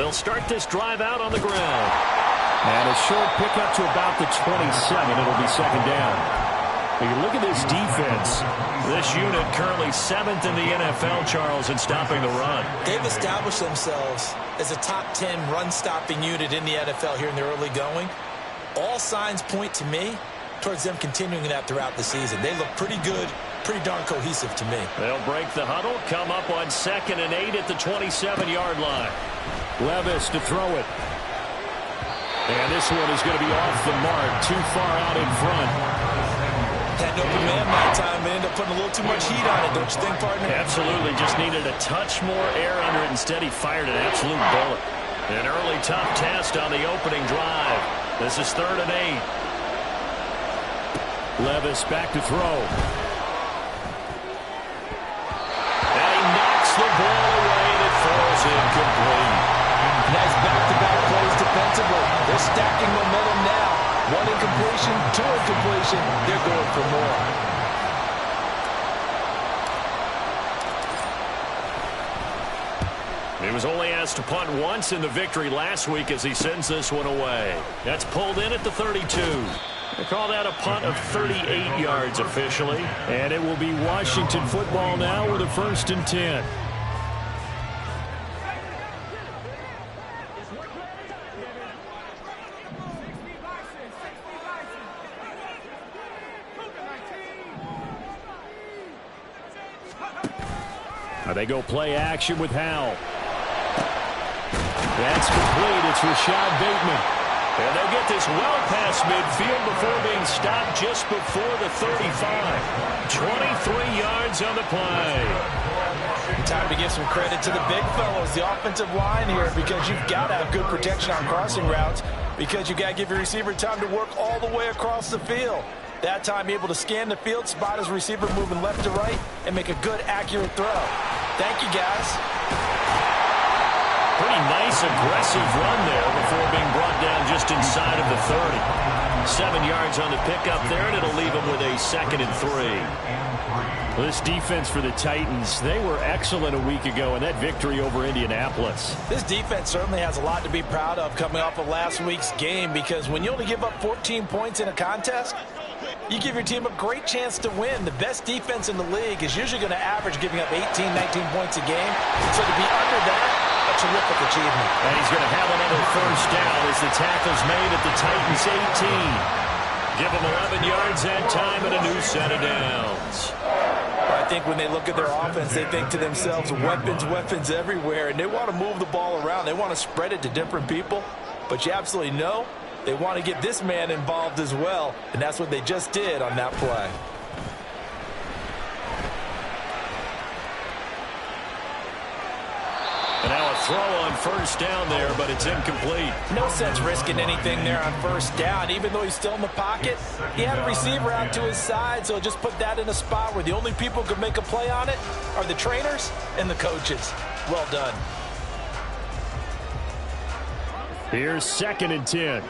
They'll start this drive out on the ground. And a short pickup to about the 27. It'll be second down. When you look at this defense, this unit currently 7th in the NFL, Charles, in stopping the run. They've established themselves as a top 10 run-stopping unit in the NFL here in the early going. All signs point to me towards them continuing that throughout the season. They look pretty good, pretty darn cohesive to me. They'll break the huddle, come up on 2nd and 8 at the 27-yard line. Levis to throw it. And this one is going to be off the mark, too far out in front. Had an open man that time, but ended up putting a little too much heat on it, don't you think, partner? Absolutely. Just needed a touch more air under it. Instead, he fired an absolute bullet. An early tough test on the opening drive. This is 3rd and 8. Levis back to throw. And he knocks the ball away, and it falls incomplete. Nice back-to-back plays defensively. They're stacking momentum now. 1 incompletion, 2 incompletion. They're going for more. He was only asked to punt once in the victory last week as he sends this one away. That's pulled in at the 32. They call that a punt of 38 yards officially. And it will be Washington football now with a 1st and 10. They go play action with Howell. That's complete. It's Rashad Bateman. And they'll get this well past midfield before being stopped just before the 35. 23 yards on the play. Time to give some credit to the big fellows, the offensive line here, because you've got to have good protection on crossing routes, because you've got to give your receiver time to work all the way across the field. That time able to scan the field, spot his receiver moving left to right, and make a good, accurate throw. Thank you, guys. Pretty nice, aggressive run there before being brought down just inside of the 30. 7 yards on the pickup there, and it'll leave him with a 2nd and 3. This defense for the Titans, they were excellent a week ago in that victory over Indianapolis. This defense certainly has a lot to be proud of coming off of last week's game, because when you only give up 14 points in a contest, you give your team a great chance to win. The best defense in the league is usually going to average giving up 18, 19 points a game. So to be under that, a terrific achievement. And he's going to have another 1st down as the tackle's made at the Titans' 18. Give them 11 yards that time and a new set of downs. I think when they look at their offense, they think to themselves, weapons, weapons everywhere, and they want to move the ball around. They want to spread it to different people, but you absolutely know they want to get this man involved as well, and that's what they just did on that play. And now a throw on 1st down there, but it's incomplete. No sense risking anything there on 1st down. Even though he's still in the pocket, he had a receiver out to his side, so just put that in a spot where the only people who can make a play on it are the trainers and the coaches. Well done. Here's 2nd and 10.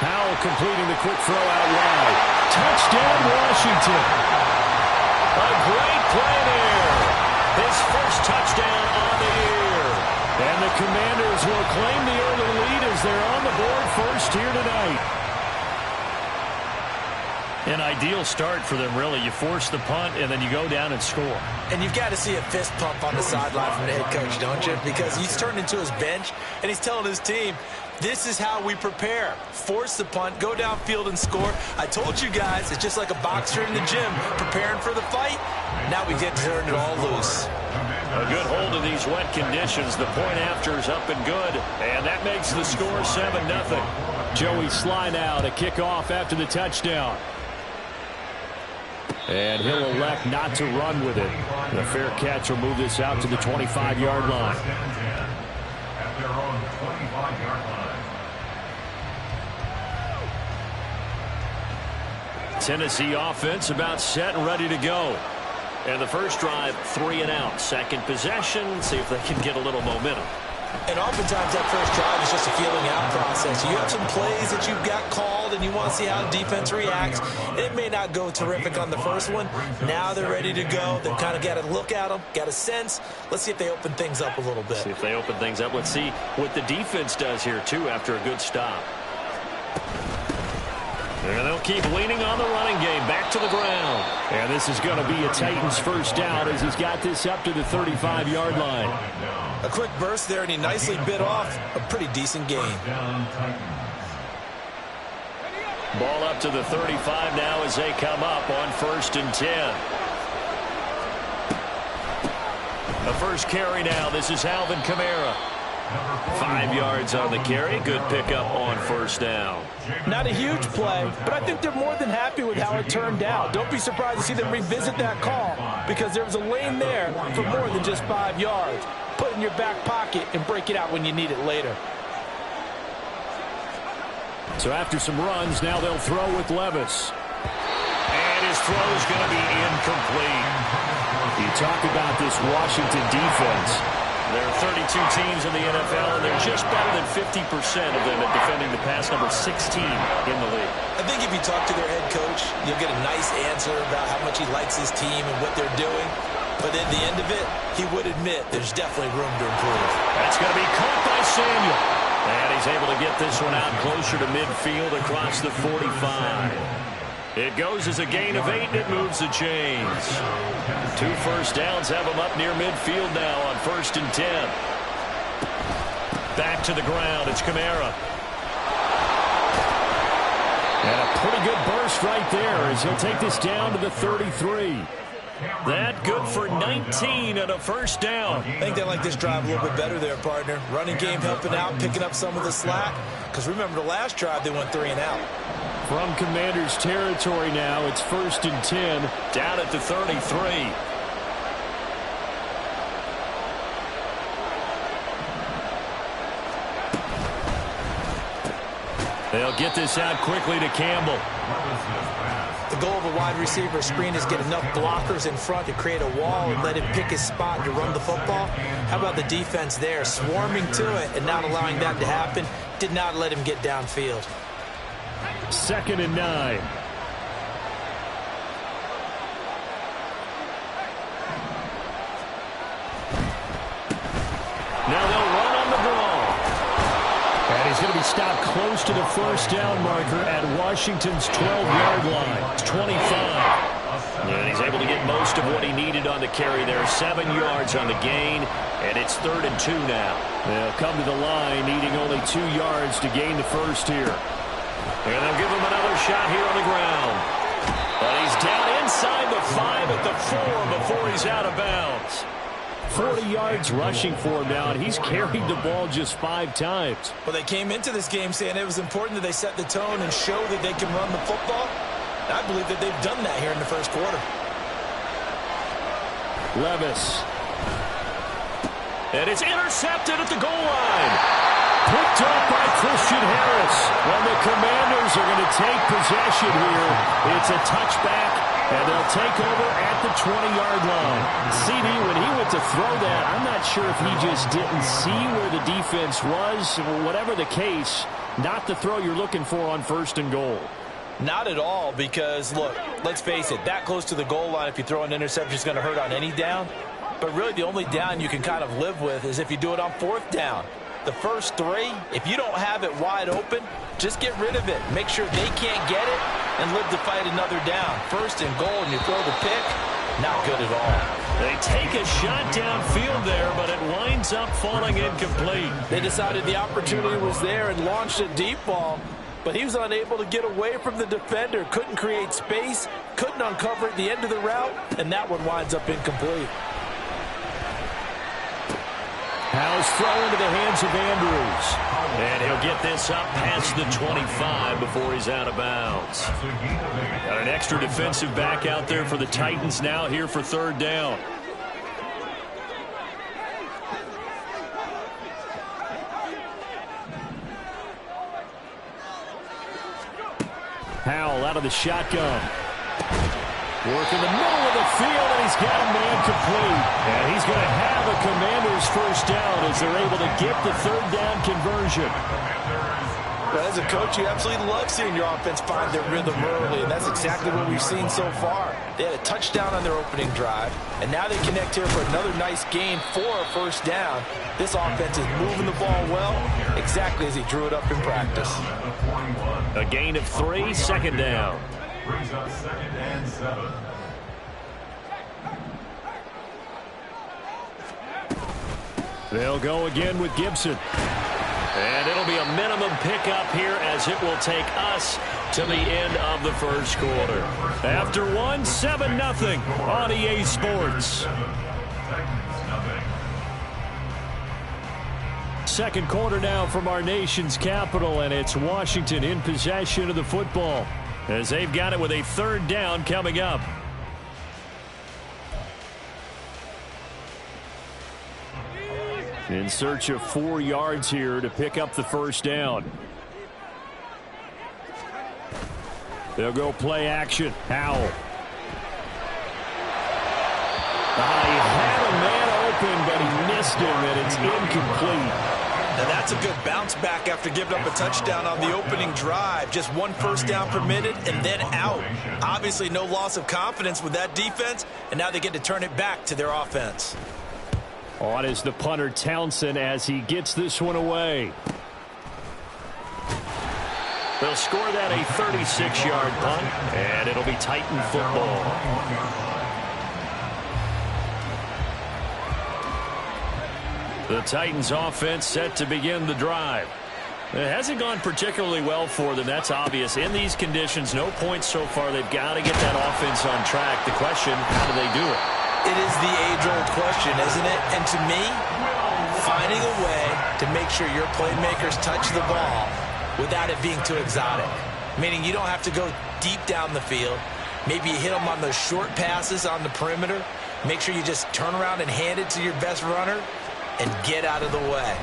Howell completing the quick throw out wide. Touchdown, Washington. A great play there. His 1st touchdown on the year. And the Commanders will claim the early lead as they're on the board 1st here tonight. An ideal start for them, really. You force the punt, and then you go down and score. And you've got to see a fist pump on the sideline from the head coach, don't you? Because he's turned into his bench, and he's telling his team, this is how we prepare. Force the punt, go downfield and score. I told you guys, it's just like a boxer in the gym preparing for the fight. Now we get to turn it all loose. A good hold of these wet conditions. The point after is up and good, and that makes the score 7-0. Joey Sly now to kick off after the touchdown. And he'll elect not to run with it. The fair catch will move this out to the 25-yard line. Tennessee offense about set and ready to go. And the first drive, 3 and out. Second possession, see if they can get a little momentum. And oftentimes that first drive is just a feeling out process. You have some plays that you've got called and you want to see how the defense reacts. It may not go terrific on the first one. Now they're ready to go. They've kind of got to look at them, got a sense. Let's see if they open things up a little bit. See if they open things up. Let's see what the defense does here, too, after a good stop. And they'll keep leaning on the running game. Back to the ground. And this is going to be a Titans first down as he's got this up to the 35-yard line. A quick burst there, and he nicely bit off a pretty decent gain. Ball up to the 35 now as they come up on 1st and 10. The first carry now. This is Alvin Kamara. 5 yards on the carry. Good pickup on 1st down. Not a huge play, but I think they're more than happy with how it turned out. Don't be surprised to see them revisit that call because there was a lane there for more than just 5 yards. Put it in your back pocket and break it out when you need it later. So after some runs, now they'll throw with Levis. And his throw is going to be incomplete. You talk about this Washington defense. There are 32 teams in the NFL, and they're just better than 50% of them at defending the pass, number 16 in the league. I think if you talk to their head coach, you'll get a nice answer about how much he likes his team and what they're doing. But at the end of it, he would admit there's definitely room to improve. That's going to be caught by Samuel. And he's able to get this one out closer to midfield across the 45. It goes as a gain of 8, and it moves the chains. 2 first downs have him up near midfield now on 1st and 10. Back to the ground. It's Kamara. And a pretty good burst right there as he'll take this down to the 33. That good for 19 and a 1st down. I think they like this drive a little bit better there, partner. Running game helping out, picking up some of the slack. Because remember, the last drive, they went 3 and out. From Commander's territory now, it's 1st and 10. Down at the 33. They'll get this out quickly to Campbell. The goal of a wide receiver screen is get enough blockers in front to create a wall and let him pick his spot to run the football. How about the defense there, swarming to it and not allowing that to happen? Did not let him get downfield. 2nd and 9. Now they'll run on the ball. And he's going to be stopped close to the 1st down marker at Washington's 12-yard line. It's 25. And he's able to get most of what he needed on the carry there. 7 yards on the gain, and it's 3rd and 2 now. They'll come to the line, needing only 2 yards to gain the first here. And they'll give him another shot here on the ground. But he's down inside the 5 at the 4 before he's out of bounds. 40 yards rushing for him now, and he's carried the ball just 5 times. Well, they came into this game saying it was important that they set the tone and show that they can run the football. And I believe that they've done that here in the first quarter. Levis. And it's intercepted at the goal line. Picked up by Christian Harris. When the Commanders are going to take possession here, it's a touchback, and they'll take over at the 20-yard line. CD, when he went to throw that, I'm not sure if he just didn't see where the defense was. Whatever the case, not the throw you're looking for on 1st and goal. Not at all, because, look, let's face it, that close to the goal line, if you throw an interception, is going to hurt on any down. But really, the only down you can kind of live with is if you do it on 4th down. The first 3, if you don't have it wide open, just get rid of it. Make sure they can't get it and live to fight another down. 1st and goal, and you throw the pick, not good at all. They take a shot downfield there, but it winds up falling incomplete. They decided the opportunity was there and launched a deep ball, but he was unable to get away from the defender. Couldn't create space, couldn't uncover at the end of the route, and that one winds up incomplete. How's throw into the hands of Andrews. And he'll get this up past the 25 before he's out of bounds. Got an extra defensive back out there for the Titans now here for 3rd down. Howell out of the shotgun. Working the middle of the field, and he's got a man complete. And he's going to have a Commanders first down as they're able to get the third down conversion. Well, as a coach, you absolutely love seeing your offense find their rhythm early, and that's exactly what we've seen so far. They had a touchdown on their opening drive, and now they connect here for another nice gain for a first down. This offense is moving the ball well, exactly as he drew it up in practice. A gain of 3, second down. Brings up 2nd and 7. They'll go again with Gibson. And it'll be a minimum pickup here as it will take us to the end of the first quarter. After 1, 7-0 on EA Sports. Second quarter now from our nation's capital, and it's Washington in possession of the football as they've got it with a third down coming up. In search of 4 yards here to pick up the first down. They'll go play action. Howell. He had a man open, but he missed him, and it's incomplete. Now that's a good bounce back after giving up a touchdown on the opening drive. Just 1 first down permitted and then out. Obviously no loss of confidence with that defense, and now they get to turn it back to their offense. On is the punter Townsend as he gets this one away. They'll score that a 36-yard punt, and it'll be Titan football. The Titans offense set to begin the drive. It hasn't gone particularly well for them. That's obvious. In these conditions, no points so far. They've got to get that offense on track. The question, how do they do it? It is the age-old question, isn't it? And to me, finding a way to make sure your playmakers touch the ball without it being too exotic. Meaning you don't have to go deep down the field. Maybe you hit them on those short passes on the perimeter. Make sure you just turn around and hand it to your best runner and get out of the way.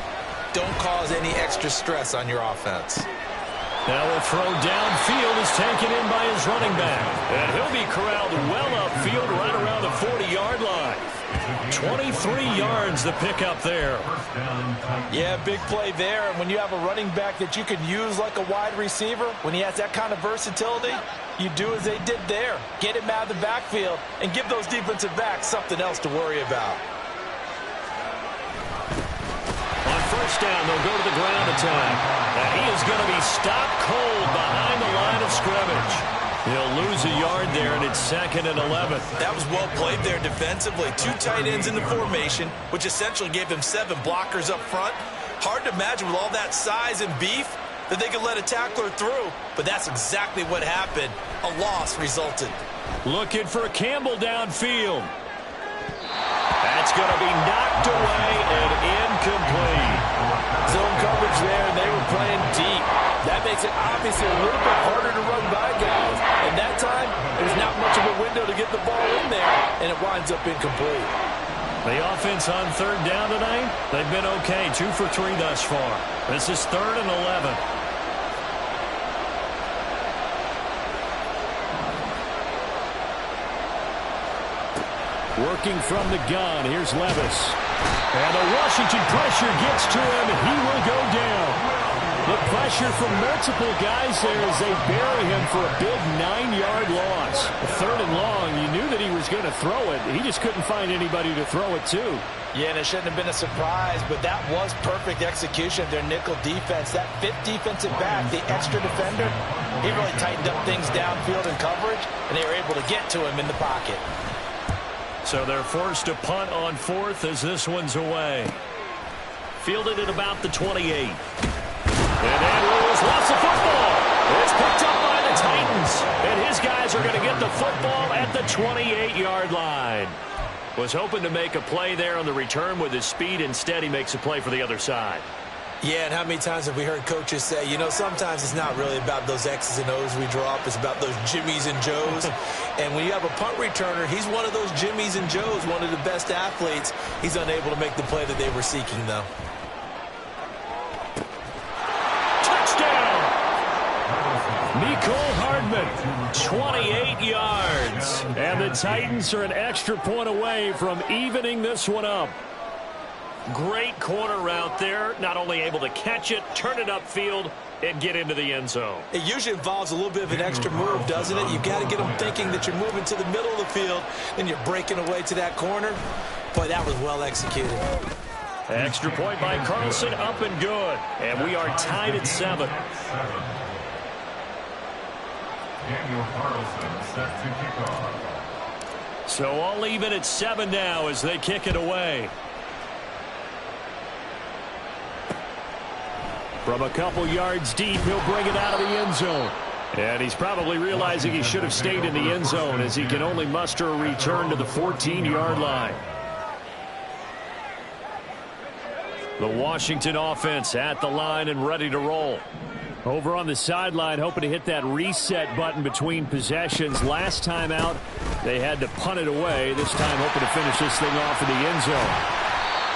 Don't cause any extra stress on your offense. Now a throw downfield is taken in by his running back. And he'll be corralled well upfield right around the 40-yard line. 23 yards the pickup there. Yeah, big play there. And when you have a running back that you can use like a wide receiver, when he has that kind of versatility, you do as they did there. Get him out of the backfield and give those defensive backs something else to worry about. On first down, they'll go to the ground attack. And he is going to be stopped cold behind the line of scrimmage. He'll lose a yard there, and it's 2nd and 11. That was well played there defensively. 2 tight ends in the formation, which essentially gave them 7 blockers up front. Hard to imagine with all that size and beef that they could let a tackler through, but that's exactly what happened. A loss resulted. Looking for Campbell downfield. That's going to be knocked away and incomplete. Zone coverage there, and they were playing deep. That makes it obviously a little bit harder to run by guys. And that time, there's not much of a window to get the ball in there, and it winds up incomplete. The offense on third down tonight, they've been okay. 2 for 3 thus far. This is 3rd and 11. Working from the gun, here's Levis. And the Washington pressure gets to him, and he will go down. The pressure from multiple guys there as they bury him for a big 9-yard loss. 3rd and long, you knew that he was going to throw it. He just couldn't find anybody to throw it to. Yeah, and it shouldn't have been a surprise, but that was perfect execution of their nickel defense. That 5th defensive back, the extra defender, he really tightened up things downfield in coverage, and they were able to get to him in the pocket. So they're forced to punt on 4th as this one's away. Fielded at about the 28. And Andrews lost the football. It's picked up by the Titans. And his guys are going to get the football at the 28-yard line. Was hoping to make a play there on the return with his speed. Instead, he makes a play for the other side. Yeah, and how many times have we heard coaches say, you know, sometimes it's not really about those X's and O's we draw up. It's about those Jimmies and Joes. And when you have a punt returner, he's one of those Jimmies and Joes, one of the best athletes. He's unable to make the play that they were seeking, though. Mecole Hardman, 28 yards. And the Titans are an extra point away from evening this one up. Great corner route there. Not only able to catch it, turn it upfield, and get into the end zone. It usually involves a little bit of an extra move, doesn't it? You've got to get them thinking that you're moving to the middle of the field, and you're breaking away to that corner. Boy, that was well executed. Extra point by Carlson, up and good. And we are tied at 7. Daniel Carlson set to kick off. So all even at 7 now as they kick it away. From a couple yards deep, he'll bring it out of the end zone. And he's probably realizing he should have stayed in the end zone as he can only muster a return to the 14-yard line. The Washington offense at the line and ready to roll. Over on the sideline, hoping to hit that reset button between possessions. Last time out, they had to punt it away. This time, hoping to finish this thing off in the end zone.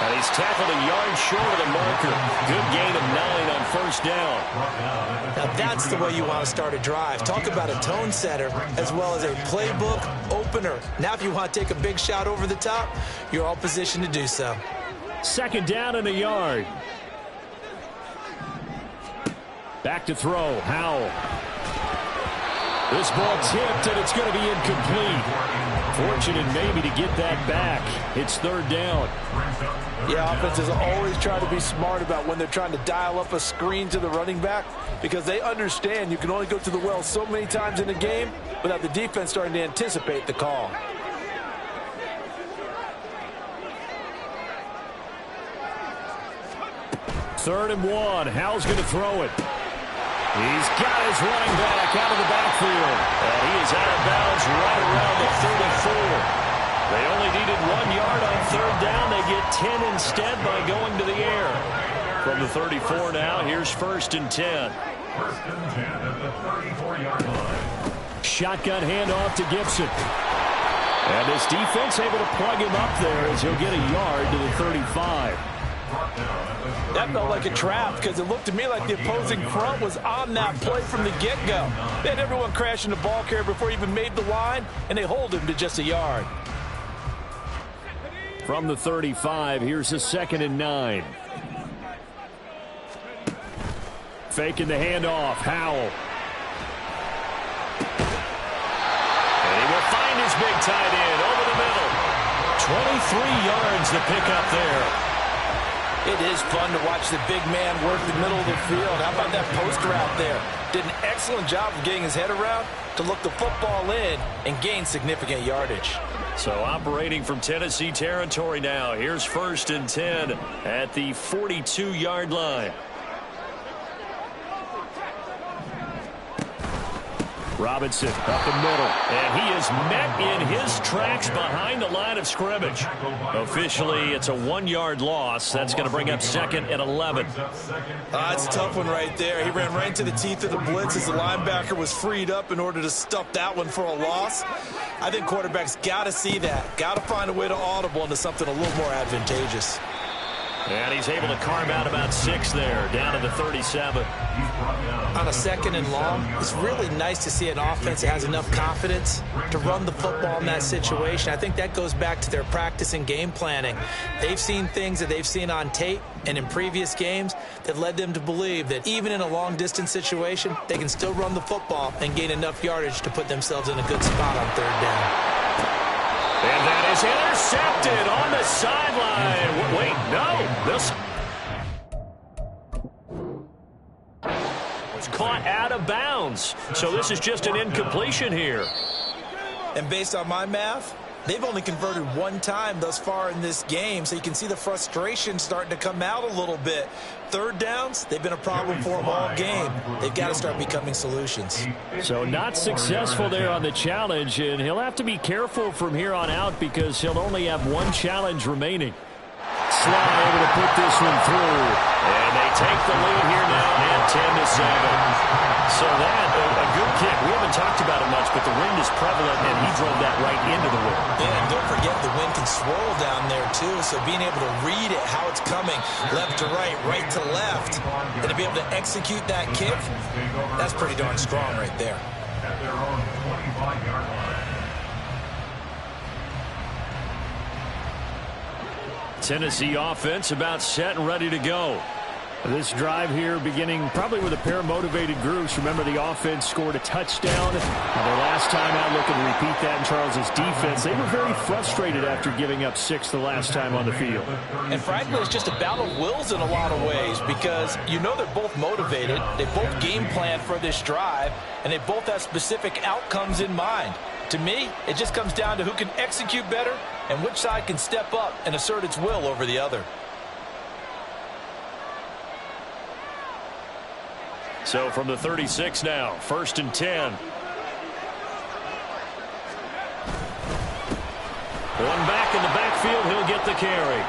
And he's tackled a yard short of the marker. Good gain of 9 on first down. Now that's the way you want to start a drive. Talk about a tone setter as well as a playbook opener. Now if you want to take a big shot over the top, you're all positioned to do so. Second down and a yard. Back to throw. Howell. This ball tipped, and it's going to be incomplete. Fortunate maybe to get that back. It's third down. Yeah, offenses always try to be smart about when they're trying to dial up a screen to the running back because they understand you can only go to the well so many times in a game without the defense starting to anticipate the call. Third and 1. Howell's going to throw it. He's got his running back out of the backfield. And he is out of bounds right around the 34. They only needed 1 yard on third down. They get 10 instead by going to the air. From the 34 now, here's first and 10. First and 10 at the 34-yard line. Shotgun handoff to Gibson. And this defense able to plug him up there as he'll get a yard to the 35. That felt like a trap because it looked to me like the opposing front was on that play from the get-go. They had everyone crashing the ball carrier before he even made the line, and they hold him to just a yard. From the 35, here's a second and 9. Faking the handoff. Howell. And he will find his big tight end over the middle. 23 yards to pick up there. It is fun to watch the big man work the middle of the field. How about that post route there? Did an excellent job of getting his head around to look the football in and gain significant yardage. So operating from Tennessee territory now. Here's first and 10 at the 42-yard line. Robinson up the middle. And he is met in his tracks behind the line of scrimmage. Officially, it's a 1-yard loss. That's going to bring up second and 11. That's a tough one right there. He ran right into the teeth of the blitz as the linebacker was freed up in order to stuff that one for a loss. I think quarterbacks got to see that. Got to find a way to audible into something a little more advantageous. And he's able to carve out about 6 there, down to the 37. On a second and long, it's really nice to see an offense that has enough confidence to run the football in that situation. I think that goes back to their practice and game planning. They've seen things that they've seen on tape and in previous games that led them to believe that even in a long-distance situation, they can still run the football and gain enough yardage to put themselves in a good spot on third down. And that is intercepted on the sideline. Wait, no. This was caught out of bounds. So this is just an incompletion here. And based on my math, they've only converted 1 time thus far in this game, so you can see the frustration starting to come out a little bit. Third downs, they've been a problem for them all game. They've got to start becoming solutions. So not successful there on the challenge, and he'll have to be careful from here on out because he'll only have 1 challenge remaining. Sly able to put this one through. And they take the lead here now at 10-7. So that, a good kick. We haven't talked about it much, but but the wind is prevalent, and he drove that right into the wind. Yeah, and don't forget the wind can swirl down there, too, so being able to read it, how it's coming, left to right to left, and to be able to execute that kick, that's pretty darn strong right there. At their own 25-yard line. Tennessee offense about set and ready to go. This drive here beginning probably with a pair of motivated groups. Remember, the offense scored a touchdown. And their last time out, looking to repeat that in Charles's defense. They were very frustrated after giving up 6 the last time on the field. And frankly, it's just a battle of wills in a lot of ways because you know they're both motivated. They both game plan for this drive, and they both have specific outcomes in mind. To me, it just comes down to who can execute better and which side can step up and assert its will over the other. So from the 36 now, 1st and 10. One back in the backfield, he'll get the carry.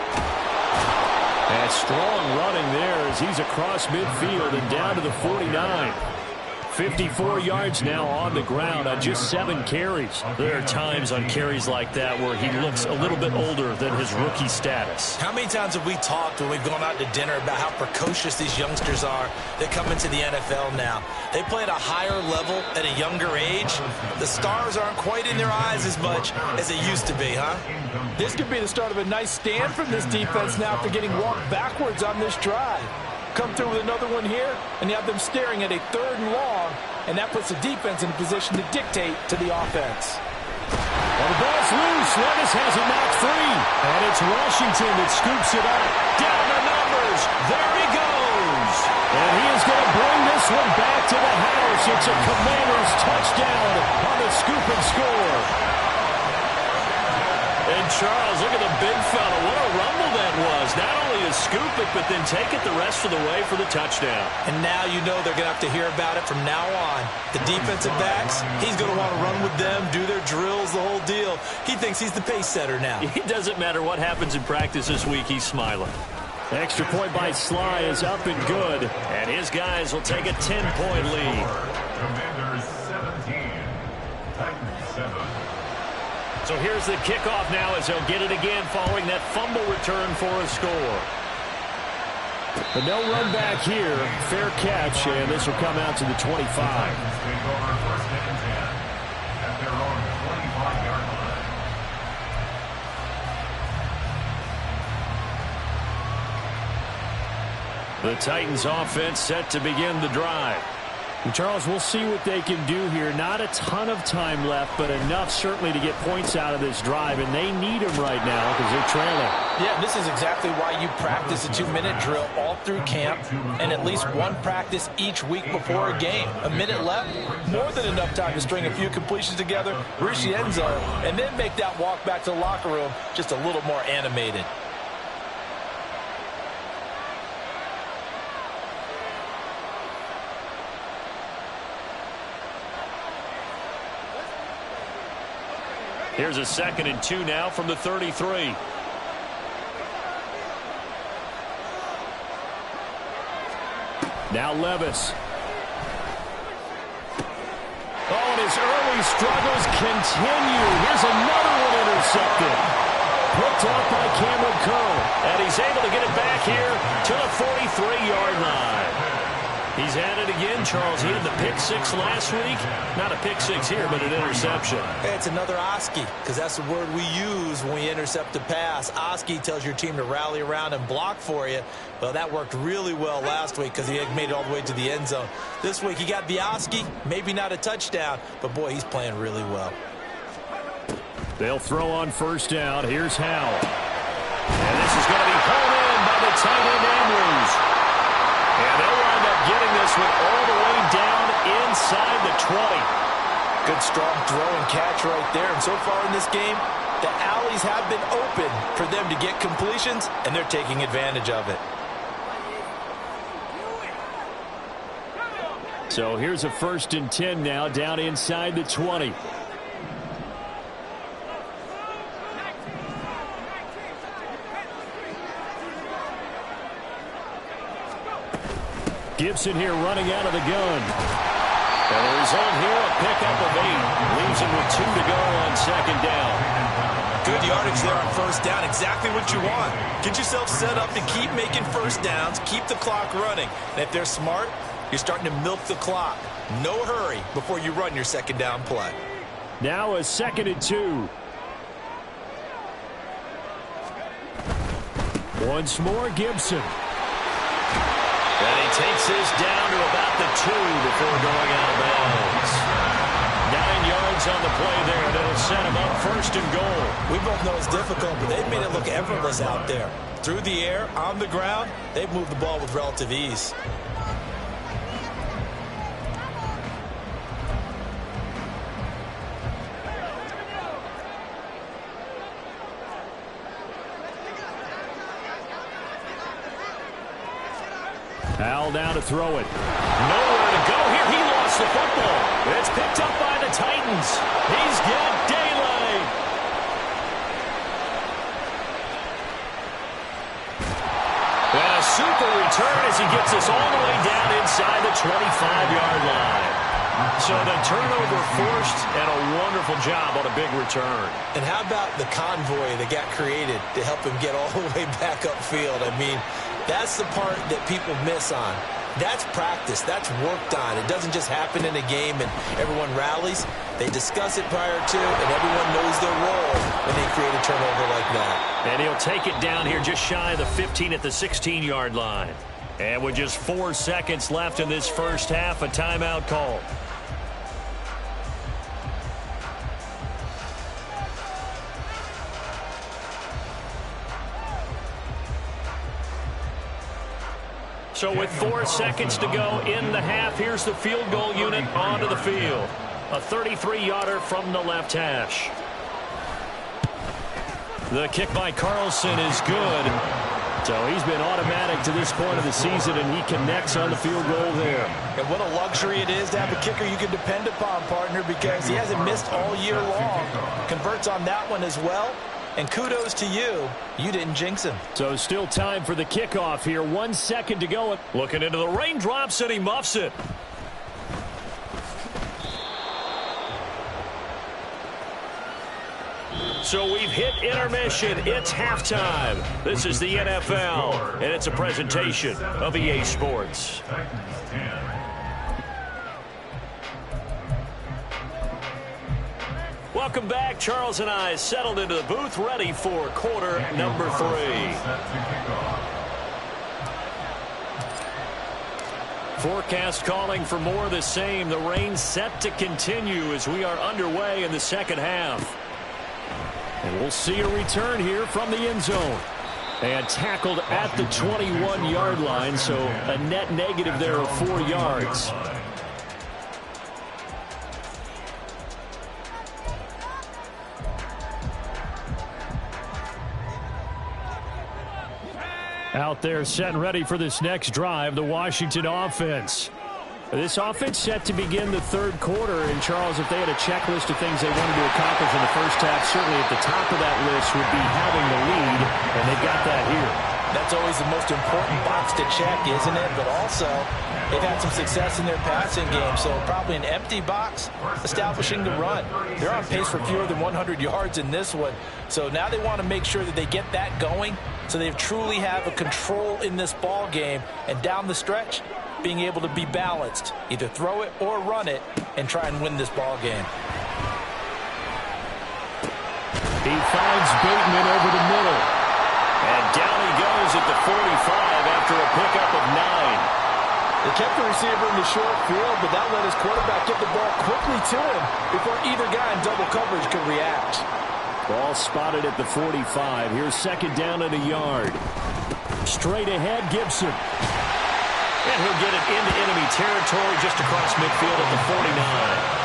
And strong running there as he's across midfield and down to the 49. 54 yards now on the ground on just 7 carries. There are times on carries like that where he looks a little bit older than his rookie status. How many times have we talked when we've gone out to dinner about how precocious these youngsters are that come into the NFL now? They play at a higher level at a younger age. The stars aren't quite in their eyes as much as they used to be, huh? This could be the start of a nice stand from this defense now after getting walked backwards on this drive. Come through with another one here, and you have them staring at a 3rd and long, and that puts the defense in a position to dictate to the offense. Well, the ball's loose. Levis has it knocked free. And it's Washington that scoops it up. Down the numbers. There he goes. And he is going to bring this one back to the house. It's a Commanders touchdown on the scoop and score. And Charles, look at the big fella. What a rumble that was. Not only to scoop it, but then take it the rest of the way for the touchdown. And now you know they're going to have to hear about it from now on. The defensive backs, he's going to want to run with them, do their drills, the whole deal. He thinks he's the pace setter now. It doesn't matter what happens in practice this week, he's smiling. Extra point by Sly is up and good. And his guys will take a 10-point lead. Commanders 17, Titans 7. So here's the kickoff now as he'll get it again following that fumble return for a score. But no run back here. Fair catch, and this will come out to the 25. Take over 1st and 10 at their own 25-yard line. The Titans offense set to begin the drive. And Charles, we'll see what they can do here. Not a ton of time left, but enough certainly to get points out of this drive, and they need them right now because they're trailing. Yeah, this is exactly why you practice a 2-minute drill all through camp and at least one practice each week before a game. A minute left, more than enough time to string a few completions together, reach the end zone, and then make that walk back to the locker room just a little more animated. Here's a 2nd and 2 now from the 33. Now Levis. Oh, and his early struggles continue. Here's another one intercepted. Picked off by Cameron Curl. And he's able to get it back here to the 43-yard line. He's at it again, Charles. He had the pick 6 last week. Not a pick 6 here, but an interception. Hey, it's another Oski, because that's the word we use when we intercept a pass. Oski tells your team to rally around and block for you. Well, that worked really well last week because he had made it all the way to the end zone. This week, he got the Oski, maybe not a touchdown, but boy, he's playing really well. They'll throw on 1st down. Here's Howell. And this is going to be hauled in by the tight end Andrews. And they'll wind up getting this one all the way down inside the 20. Good strong throw and catch right there. And so far in this game, the alleys have been open for them to get completions, and they're taking advantage of it. So here's a 1st and 10 now down inside the 20. Gibson here running out of the gun. And the result here, a pickup of 8. Good yardage there on first down. Exactly what you want. Get yourself set up to keep making first downs, keep the clock running. And if they're smart, you're starting to milk the clock. No hurry before you run your second down play. Now a 2nd and 2. Once more, Gibson. And he takes this down to about the 2 before going out of bounds. 9 yards on the play there, and it'll set him up 1st and goal. We both know it's difficult, but they've made it look effortless out there. Through the air, on the ground, they've moved the ball with relative ease. Al now to throw it. Nowhere to go here. He lost the football. It's picked up by the Titans. He's got daylight. And a super return as he gets us all the way down inside the 25-yard line. So the turnover forced and a wonderful job on a big return. And how about the convoy that got created to help him get all the way back upfield? I mean, that's the part that people miss on. That's practice. That's worked on. It doesn't just happen in a game and everyone rallies. They discuss it prior to, and everyone knows their role when they create a turnover like that. And he'll take it down here just shy of the 15 at the 16-yard line. And with just 4 seconds left in this first half, a timeout call. So with 4 seconds to go in the half, here's the field goal unit onto the field. A 33-yarder from the left hash. The kick by Carlson is good. So he's been automatic to this point of the season, and he connects on the field goal there. And what a luxury it is to have a kicker you can depend upon, partner, because he hasn't missed all year long. Converts on that one as well. And kudos to you. You didn't jinx him. So still time for the kickoff here. 1 second to go. Looking into the raindrops, and he muffs it. So we've hit intermission. It's halftime. This is the NFL, and it's a presentation of EA Sports. Welcome back. Charles and I settled into the booth, ready for quarter number 3. Forecast calling for more of the same. The rain set to continue as we are underway in the second half. And we'll see a return here from the end zone. And tackled at the 21-yard line, so a net negative there of 4 yards. Out there set and ready for this next drive, the Washington offense. This offense set to begin the third quarter. And, Charles, if they had a checklist of things they wanted to accomplish in the first half, certainly at the top of that list would be having the lead, and they got that here. That's always the most important box to check, isn't it? But also, they've had some success in their passing game, so probably an empty box establishing the run. They're on pace for fewer than 100 yards in this one, so now they want to make sure that they get that going so they truly have a control in this ball game, and down the stretch, being able to be balanced, either throw it or run it, and try and win this ball game. He finds Bateman over the middle. And down he goes at the 45 after a pickup of 9. They kept the receiver in the short field, but that let his quarterback get the ball quickly to him before either guy in double coverage could react. Ball spotted at the 45. Here's second down and a yard. Straight ahead, Gibson. And he'll get it into enemy territory just across midfield at the 49.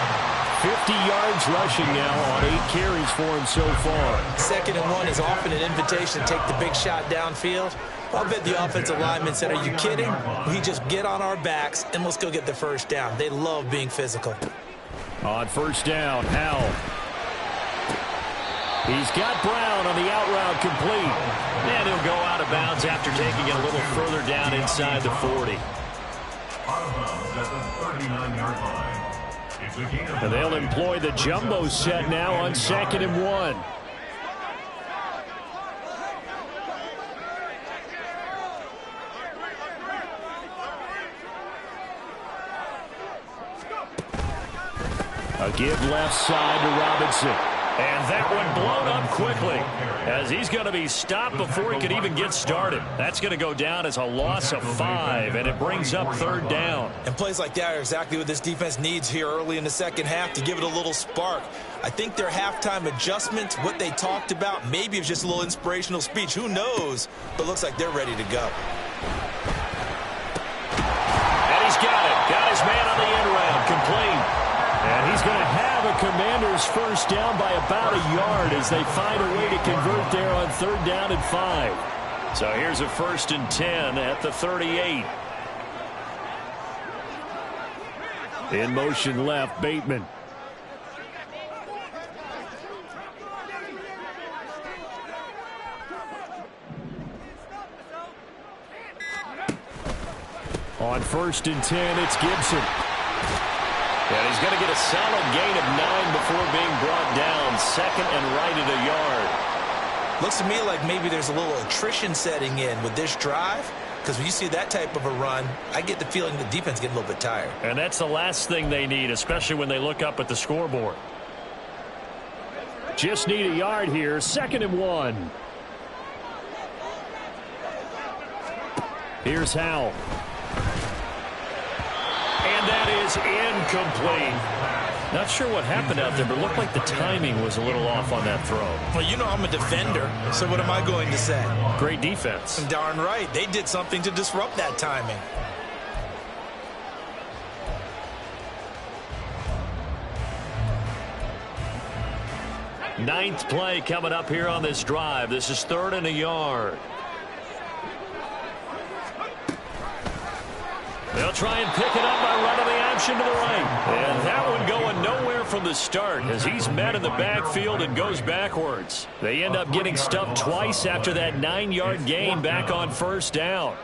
50 yards rushing now on 8 carries for him so far. 2nd and 1 is often an invitation to take the big shot downfield. I'll bet the offensive lineman said, are you kidding? We just get on our backs and let's go get the first down. They love being physical. On first down, Howell. He's got Brown on the out route complete. And he'll go out of bounds after taking it a little further down inside the 40. Out of bounds at the 39-yard line. And they'll employ the jumbo set now on 2nd and 1. Give left side to Robinson. And that one blown up quickly as he's going to be stopped before he can even get started. That's going to go down as a loss of 5, and it brings up third down. And plays like that are exactly what this defense needs here early in the second half to give it a little spark. I think their halftime adjustments, what they talked about, maybe it's just a little inspirational speech. Who knows? But looks like they're ready to go. And he's got it. Got his man on the end round. Complete. And he's going to have a Commanders first down by about a yard as they find a way to convert there on third down and 5. So here's a 1st and 10 at the 38. In motion left, Bateman. On 1st and 10, it's Gibson. And he's going to get a solid gain of 9 before being brought down. 2nd and right at a yard. Looks to me like maybe there's a little attrition setting in with this drive. Because when you see that type of a run, I get the feeling the defense getting a little bit tired. And that's the last thing they need, especially when they look up at the scoreboard. Just need a yard here. 2nd and 1. Here's Howell. And that is incomplete. Not sure what happened out there, but it looked like the timing was a little off on that throw. Well, you know I'm a defender, so what am I going to say? Great defense. Darn right. They did something to disrupt that timing. Ninth play coming up here on this drive. This is 3rd and a yard. They'll try and pick it up by running the option to the right. And that one going nowhere from the start as he's met in the backfield and goes backwards. They end up getting stuffed twice after that 9-yard gain back on 1st down.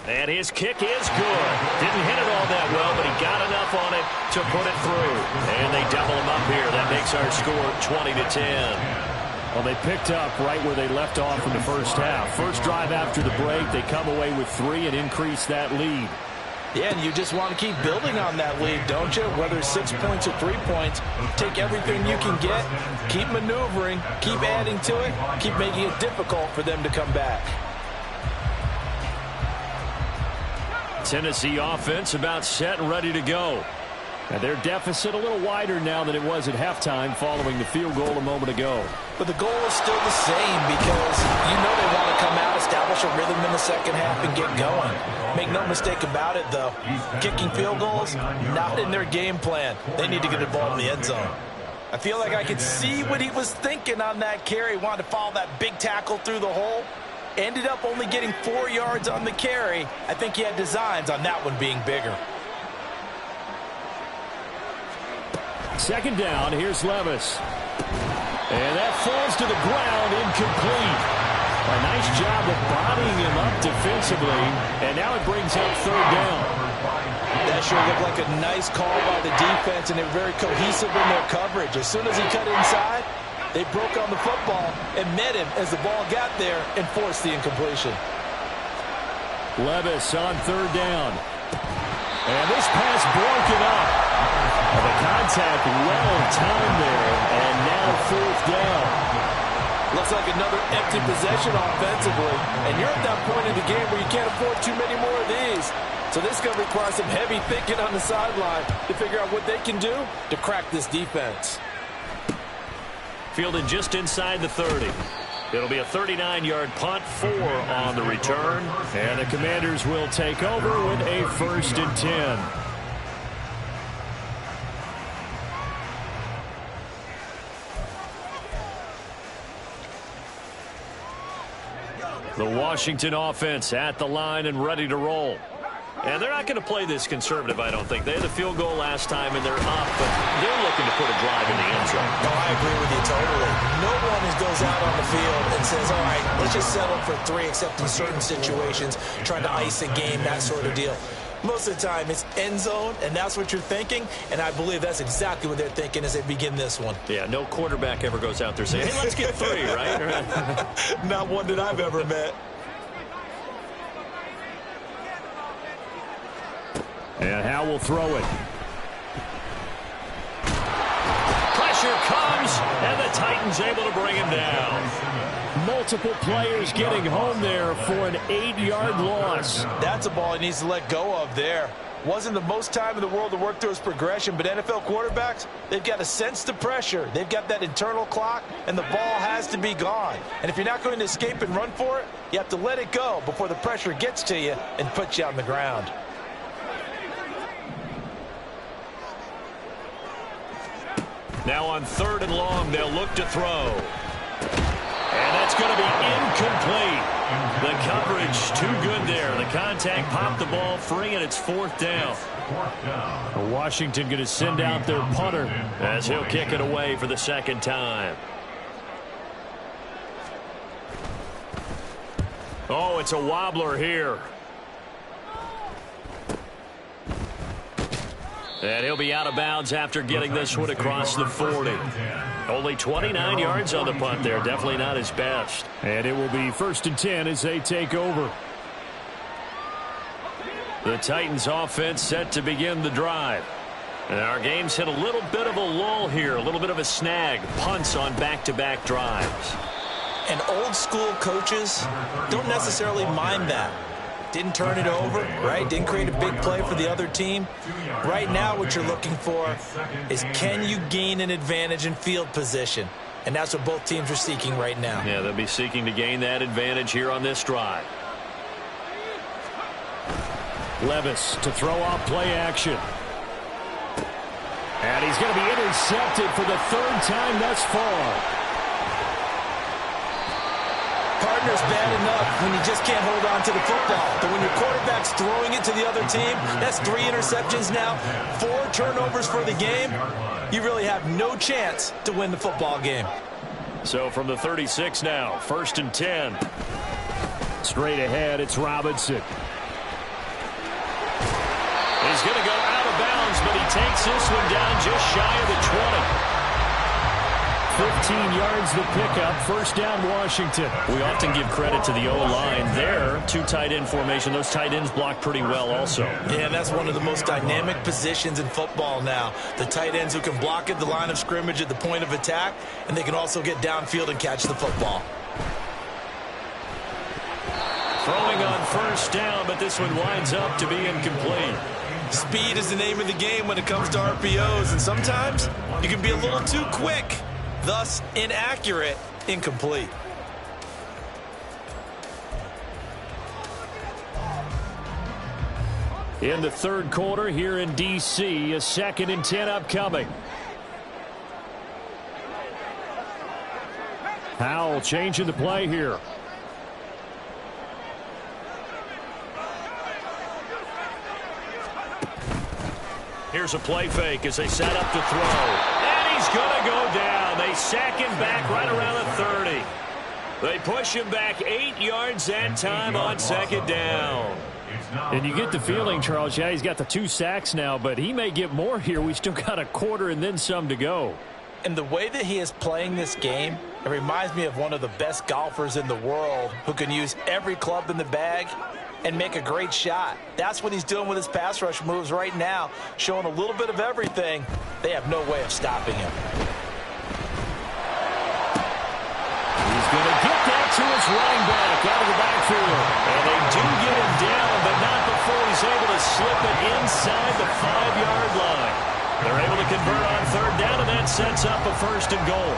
And his kick is good. Didn't hit it all that well, but he got enough on it to put it through. And they double him up here. That makes our score 20-10. Well, they picked up right where they left off in the first half. First drive after the break, they come away with 3 and increase that lead. Yeah, and you just want to keep building on that lead, don't you? Whether it's 6 points or 3 points, take everything you can get, keep maneuvering, keep adding to it, keep making it difficult for them to come back. Tennessee offense about set and ready to go. And their deficit a little wider now than it was at halftime following the field goal a moment ago. But the goal is still the same because you know they want to come out, establish a rhythm in the second half, and get going. Make no mistake about it, though. Kicking field goals, not in their game plan. They need to get the ball in the end zone. I feel like I could see what he was thinking on that carry. Wanted to follow that big tackle through the hole. Ended up only getting 4 yards on the carry. I think he had designs on that one being bigger. 2nd down, here's Levis. And that falls to the ground, incomplete. A nice job of bodying him up defensively, and now it brings up 3rd down. That sure looked like a nice call by the defense, and they're very cohesive in their coverage. As soon as he cut inside, they broke on the football and met him as the ball got there and forced the incompletion. Levis on 3rd down. And this pass broken up. And the contact well timed there, and now 4th down. Looks like another empty possession offensively, and you're at that point in the game where you can't afford too many more of these. So this is going to require some heavy thinking on the sideline to figure out what they can do to crack this defense. Fielded just inside the 30. It'll be a 39-yard punt, 4 on the return. And the Commanders will take over with a 1st and 10. The Washington offense at the line and ready to roll. And they're not going to play this conservative, I don't think. They had the field goal last time, and they're up, but they're looking to put a drive in the end zone. No, I agree with you totally. No one goes out on the field and says, all right, let's just settle for 3, except in certain situations, trying to ice a game, that sort of deal. Most of the time, it's end zone, and that's what you're thinking, and I believe that's exactly what they're thinking as they begin this one. Yeah, no quarterback ever goes out there saying, hey, let's get 3, right? Not one that I've ever met. And Howe will throw it. Pressure comes, and the Titans able to bring him down. Multiple players getting home there for an 8-yard loss. That's a ball he needs to let go of there. Wasn't the most time in the world to work through his progression, but NFL quarterbacks, they've got to sense the pressure. They've got that internal clock, and the ball has to be gone. And if you're not going to escape and run for it, you have to let it go before the pressure gets to you and puts you on the ground. Now on 3rd and long, they'll look to throw. And that's going to be incomplete. The coverage too good there. The contact popped the ball free, and it's 4th down. Washington going to send out their punter as he'll kick it away for the 2nd time. Oh, it's a wobbler here. And he'll be out of bounds after getting this one across the 40. Only 29 yards on the punt there. Definitely not his best. And it will be 1st and 10 as they take over. The Titans offense set to begin the drive. And our game's hit a little bit of a lull here. A little bit of a snag. Punts on back-to-back drives. And old school coaches don't necessarily mind that. Didn't turn it over, right? Didn't create a big play for the other team. Right now what you're looking for is, can you gain an advantage in field position? And that's what both teams are seeking right now. Yeah, they'll be seeking to gain that advantage here on this drive. Levis to throw off play action. And he's going to be intercepted for the 3rd time thus far. Partner's bad enough when you just can't hold on to the football. But when your quarterback's throwing it to the other team, that's 3 interceptions now, 4 turnovers for the game. You really have no chance to win the football game. So from the 36 now, 1st and 10. Straight ahead, it's Robinson. He's going to go out of bounds, but he takes this one down just shy of the 20. 15 yards the pickup. 1st down, Washington. We often give credit to the O-line there. 2 tight end formation. Those tight ends block pretty well also. Yeah, and that's one of the most dynamic positions in football now. The tight ends who can block at the line of scrimmage at the point of attack, and they can also get downfield and catch the football. Throwing on 1st down, but this one winds up to be incomplete. Speed is the name of the game when it comes to RPOs, and sometimes you can be a little too quick. Thus, inaccurate, incomplete. In the 3rd quarter here in D.C., a 2nd and 10 upcoming. Howell changing the play here. Here's a play fake as they set up to throw. And he's going to go down. They sack him back right around the 30. They push him back 8 yards that time on 2nd down. And you get the feeling, Charles, yeah, he's got the 2 sacks now, but he may get more here. We still got a quarter and then some to go. And the way that he is playing this game, it reminds me of one of the best golfers in the world who can use every club in the bag and make a great shot. That's what he's doing with his pass rush moves right now, showing a little bit of everything. They have no way of stopping him. He's going to get that to his running back out of the backfield. And they do get him down, but not before he's able to slip it inside the 5-yard line. They're able to convert on 3rd down, and that sets up a 1st and goal.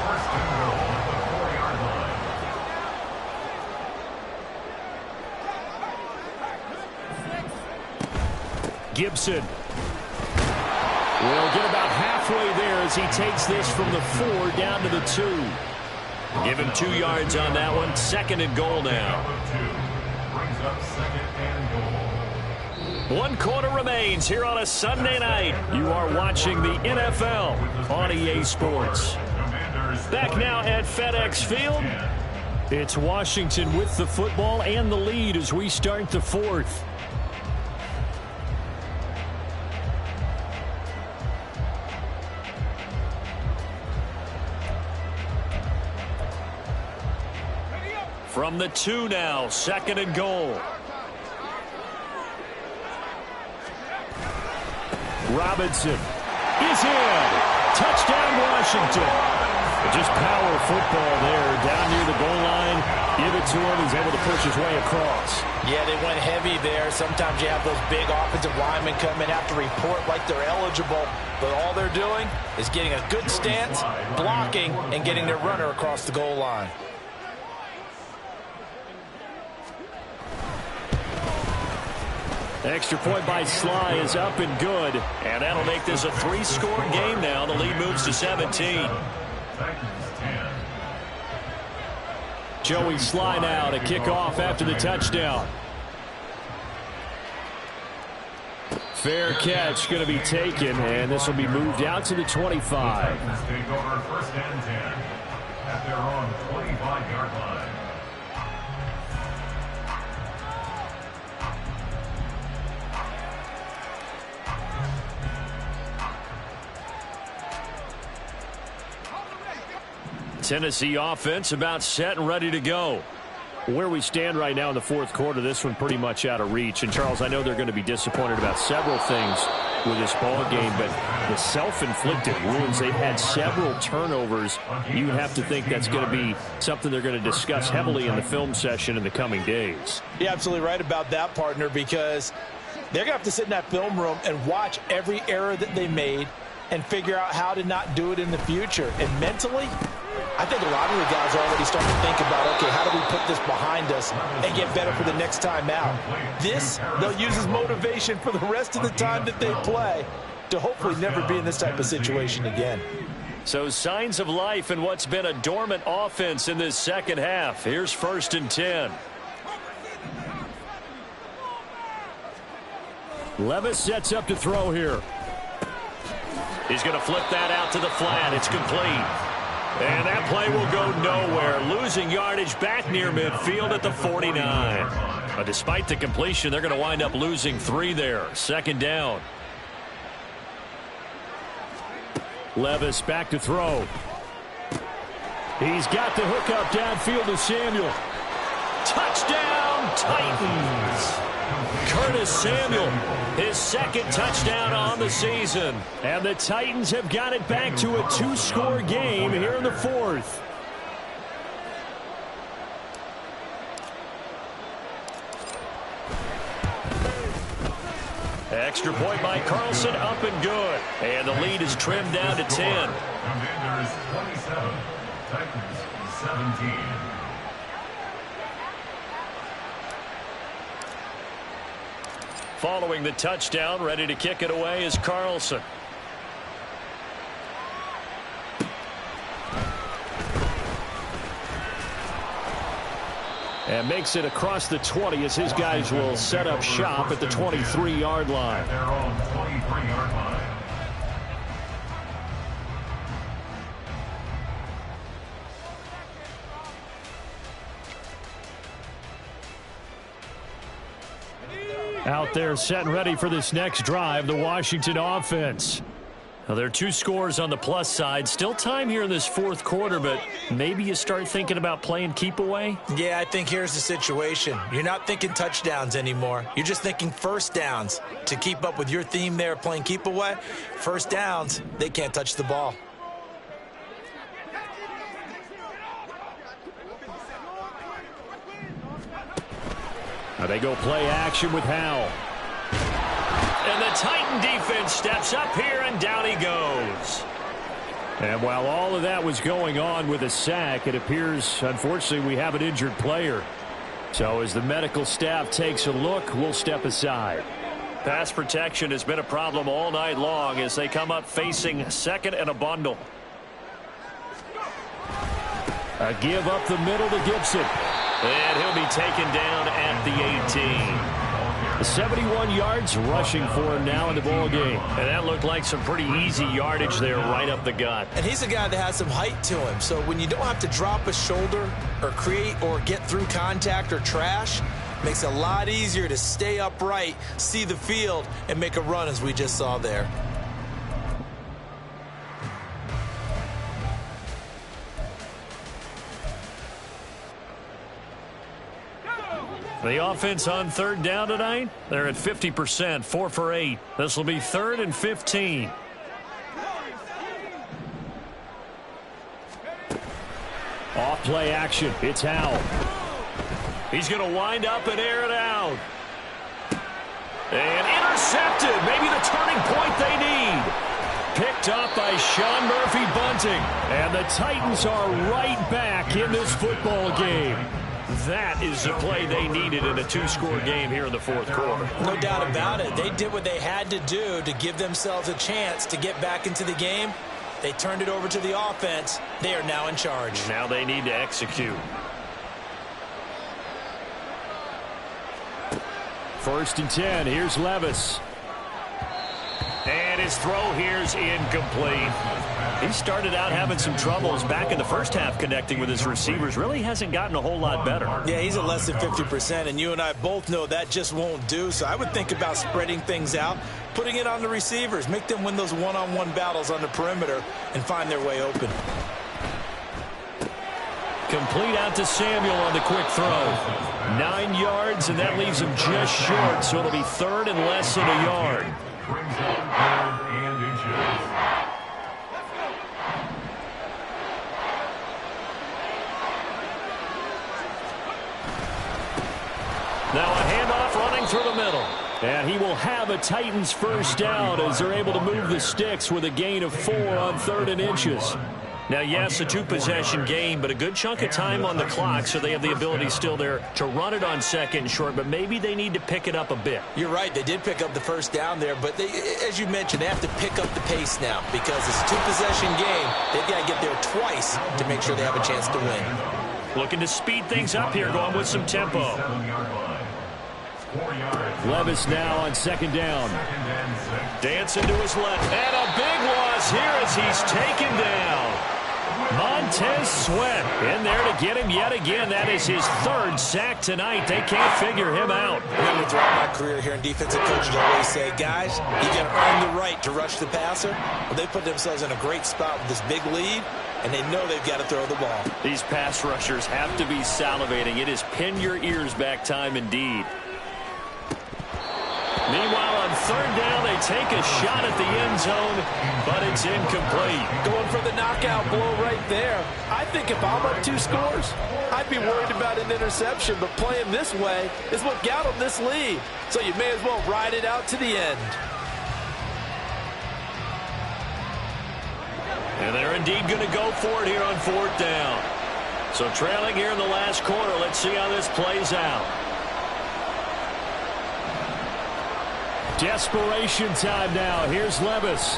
Gibson will get about halfway there as he takes this from the 4 down to the 2. Give him 2 yards on that one. 2nd and goal now. 1 quarter remains here on a Sunday night. You are watching the NFL on EA Sports. Back now at FedEx Field. It's Washington with the football and the lead as we start the 4th. From the 2 now, 2nd and goal. Robinson is in. Touchdown, Washington. Just power football there. Down near the goal line. Give it to him. He's able to push his way across. Yeah, they went heavy there. Sometimes you have those big offensive linemen come in, have to report like they're eligible. But all they're doing is getting a good stance, blocking, and getting their runner across the goal line. Extra point by Sly is up and good. And that'll make this a 3-score game now. The lead moves to 17. Joey Sly now to kick off after the touchdown. Fair catch going to be taken, and this will be moved out to the 25. Take over 1st and 10 at their own 25-yard line. Tennessee offense about set and ready to go. Where we stand right now in the fourth quarter, this one pretty much out of reach. And, Charles, I know they're going to be disappointed about several things with this ball game, but the self-inflicted wounds, they've had several turnovers. You have to think that's going to be something they're going to discuss heavily in the film session in the coming days. You're absolutely right about that, partner, because they're going to have to sit in that film room and watch every error that they made and figure out how to not do it in the future. And mentally, I think a lot of the guys are already starting to think about, okay, how do we put this behind us and get better for the next time out? This, they'll use as motivation for the rest of the time that they play to hopefully never be in this type of situation again. So signs of life in what's been a dormant offense in this second half. Here's 1st and 10. Levis sets up to throw here. He's going to flip that out to the flat. It's complete. And that play will go nowhere. Losing yardage back near midfield at the 49. But despite the completion, they're going to wind up losing 3 there. 2nd down. Levis back to throw. He's got the hook up downfield to Samuel. Touchdown, Titans. Curtis Samuel, his 2nd touchdown on the season. And the Titans have got it back to a 2-score game here in the 4th. Extra point by Carlson, up and good. And the lead is trimmed down to 10. Commanders 27, Titans 17. Following the touchdown, ready to kick it away is Carlson. And makes it across the 20 as his guys will set up shop at the 23-yard line. Their own 23-yard line. Out there set and ready for this next drive, the Washington offense. Now, there are 2 scores on the plus side. Still time here in this 4th quarter, but maybe you start thinking about playing keep away? Yeah, I think here's the situation. You're not thinking touchdowns anymore. You're just thinking 1st downs. To keep up with your theme there, playing keep away, 1st downs, they can't touch the ball. Now they go play action with Howell. And the Titan defense steps up here, and down he goes. And while all of that was going on with a sack, it appears, unfortunately, we have an injured player. So as the medical staff takes a look, we'll step aside. Pass protection has been a problem all night long as they come up facing 2nd and a bundle. A give up the middle to Gibson. And he'll be taken down at the 18. 71 yards rushing for him now in the ball game. And that looked like some pretty easy yardage there right up the gut. And he's a guy that has some height to him. So when you don't have to drop a shoulder or create or get through contact or trash, makes it a lot easier to stay upright, see the field, and make a run as we just saw there. The offense on third down tonight, they're at 50%, 4 for 8. This will be 3rd and 15. Off play action. It's Howell. He's going to wind up and air it out. And intercepted. Maybe the turning point they need. Picked up by Sean Murphy-Bunting. And the Titans are right back in this football game. That is the play they needed in a 2-score game here in the 4th quarter. No doubt about it. They did what they had to do to give themselves a chance to get back into the game. They turned it over to the offense. They are now in charge. Now they need to execute. 1st and 10. Here's Levis. And his throw here's incomplete. He started out having some troubles back in the first half connecting with his receivers. Really hasn't gotten a whole lot better. Yeah, he's at less than 50%, and you and I both know that just won't do. So I would think about spreading things out, putting it on the receivers, make them win those one-on-one battles on the perimeter and find their way open. Complete out to Samuel on the quick throw. 9 yards, and that leaves him just short, so it'll be 3rd and less than a yard. Brings up 3rd and inches. Now a handoff running through the middle. And he will have a Titans first down as they're able to move the sticks with a gain of 4 on 3rd and inches. Now, yes, a 2-possession game, but a good chunk of time on the clock, so they have the ability still there to run it on 2nd and short, but maybe they need to pick it up a bit. You're right. They did pick up the first down there, but they, as you mentioned, they have to pick up the pace now because it's a 2-possession game. They've got to get there twice to make sure they have a chance to win. Looking to speed things up here, going with some tempo. 7-yard line. 4 yards. Levis now on 2nd down. 2nd and 6. Dancing to his left. And a big loss here as he's taken down. Montez Sweat in there to get him yet again. That is his 3rd sack tonight. They can't figure him out. Remember, throughout my career here in defensive coaches always say, guys, you got to earn the right to rush the passer. Well, they put themselves in a great spot with this big lead, and they know they've got to throw the ball. These pass rushers have to be salivating. It is pin your ears back time indeed. Meanwhile, on 3rd down, they take a shot at the end zone, but it's incomplete. Going for the knockout blow right there. I think if I'm up 2 scores, I'd be worried about an interception, but playing this way is what got them this lead. So you may as well ride it out to the end. And they're indeed going to go for it here on 4th down. So trailing here in the last quarter, let's see how this plays out. Desperation time now. Here's Levis.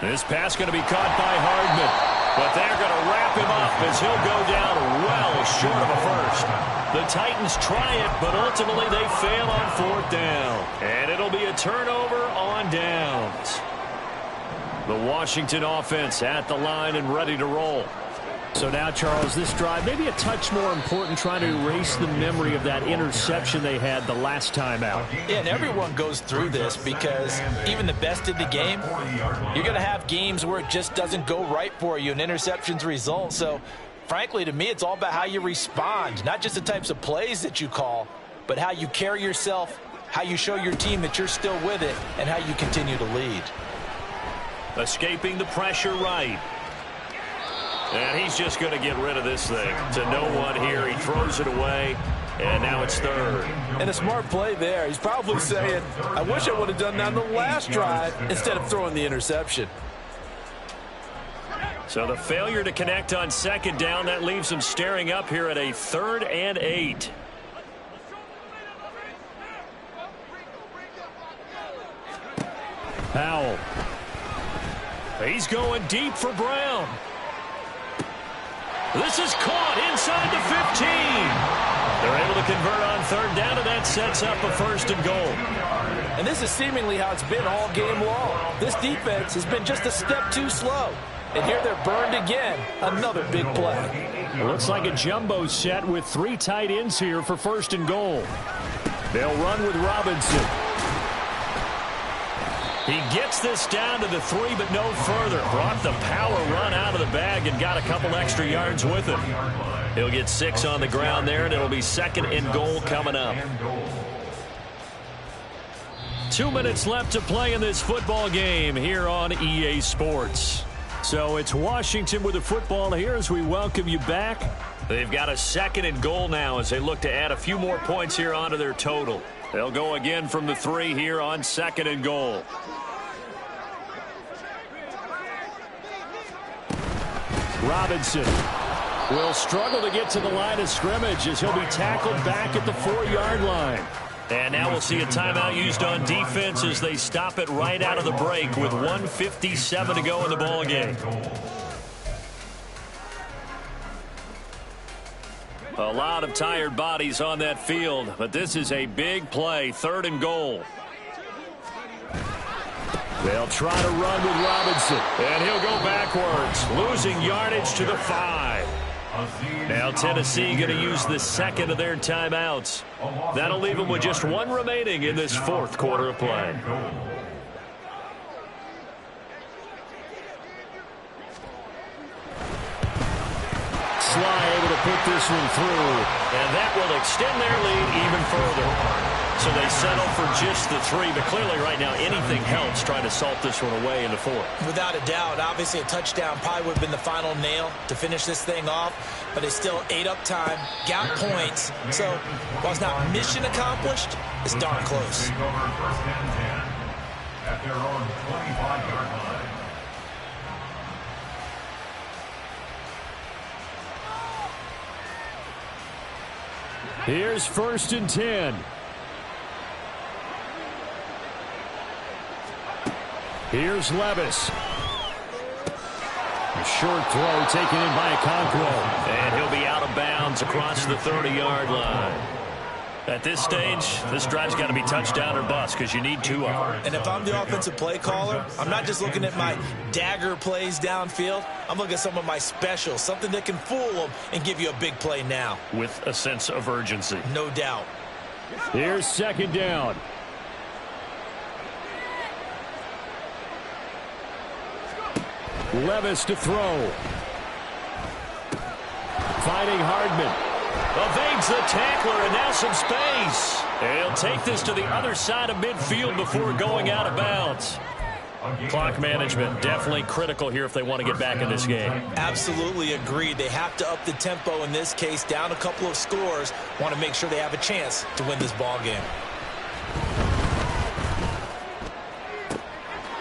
This pass going to be caught by Hardman. But they're going to wrap him up as he'll go down well short of a first. The Titans try it, but ultimately they fail on 4th down. And it'll be a turnover on downs. The Washington offense at the line and ready to roll. So now, Charles, this drive maybe a touch more important, trying to erase the memory of that interception they had the last time out. Yeah, and everyone goes through this because even the best in the game, you're going to have games where it just doesn't go right for you, and interceptions result. So, frankly, to me, it's all about how you respond, not just the types of plays that you call, but how you carry yourself, how you show your team that you're still with it, and how you continue to lead. Escaping the pressure right. And he's just going to get rid of this thing to no one here. He throws it away, and now it's 3rd. And a smart play there. He's probably saying, I wish I would have done that on the last drive instead of throwing the interception. So the failure to connect on 2nd down, that leaves him staring up here at a 3rd and 8. Powell. He's going deep for Brown. This is caught inside the 15. They're able to convert on 3rd down, and that sets up a 1st and goal. And this is seemingly how it's been all game long. This defense has been just a step too slow. And here they're burned again. Another big play. It looks like a jumbo set with 3 tight ends here for 1st and goal. They'll run with Robinson. He gets this down to the 3, but no further. Brought the power run out of the bag and got a couple extra yards with him. He'll get 6 on the ground there, and it'll be 2nd and goal coming up. 2 minutes left to play in this football game here on EA Sports. So it's Washington with the football here as we welcome you back. They've got a 2nd and goal now as they look to add a few more points here onto their total. They'll go again from the 3 here on 2nd and goal. Robinson will struggle to get to the line of scrimmage as he'll be tackled back at the 4-yard line. And now we'll see a timeout used on defense as they stop it right out of the break with 1:57 to go in the ball game. A lot of tired bodies on that field, but this is a big play, 3rd and goal. They'll try to run with Robinson. And he'll go backwards, losing yardage to the 5. Now Tennessee going to use the 2nd of their timeouts. That'll leave them with just 1 remaining in this 4th quarter of play. Sly able to put this one through. And that will extend their lead even further. So they settle for just the 3, but clearly right now anything helps trying to salt this one away in the 4th. Without a doubt, obviously a touchdown probably would have been the final nail to finish this thing off, but they still ate up time, got points. So while it's not mission accomplished, it's darn close. Take over 1st and 10 at their own 25-yard line. Here's 1st and 10. Here's Levis. A short throw taken in by Okonkwo. And he'll be out of bounds across the 30-yard line. At this stage, this drive's got to be touchdown or bust because you need 2 of them. And if I'm the offensive play caller, I'm not just looking at my dagger plays downfield. I'm looking at some of my specials, something that can fool them and give you a big play now. With a sense of urgency. No doubt. Here's 2nd down. Levis to throw. Finding Hardman. Evades the tackler and now some space. And he'll take this to the other side of midfield before going out of bounds. Clock management definitely critical here if they want to get back in this game. Absolutely agreed. They have to up the tempo in this case, down a couple of scores. Want to make sure they have a chance to win this ball game.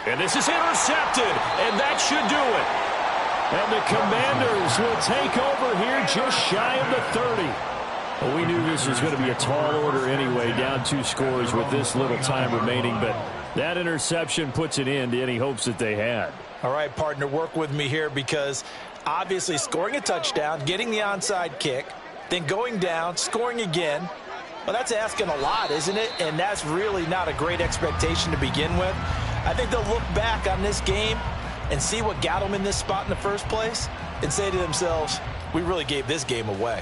And this is intercepted, and that should do it. And the Commanders will take over here just shy of the 30. Well, we knew this was going to be a tall order anyway, down 2 scores with this little time remaining, but that interception puts an end to any hopes that they had. All right, partner, work with me here because obviously scoring a touchdown, getting the onside kick, then going down, scoring again, well, that's asking a lot, isn't it? And that's really not a great expectation to begin with. I think they'll look back on this game and see what got them in this spot in the first place and say to themselves, we really gave this game away.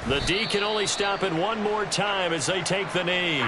The D can only stop it one more time as they take the knee.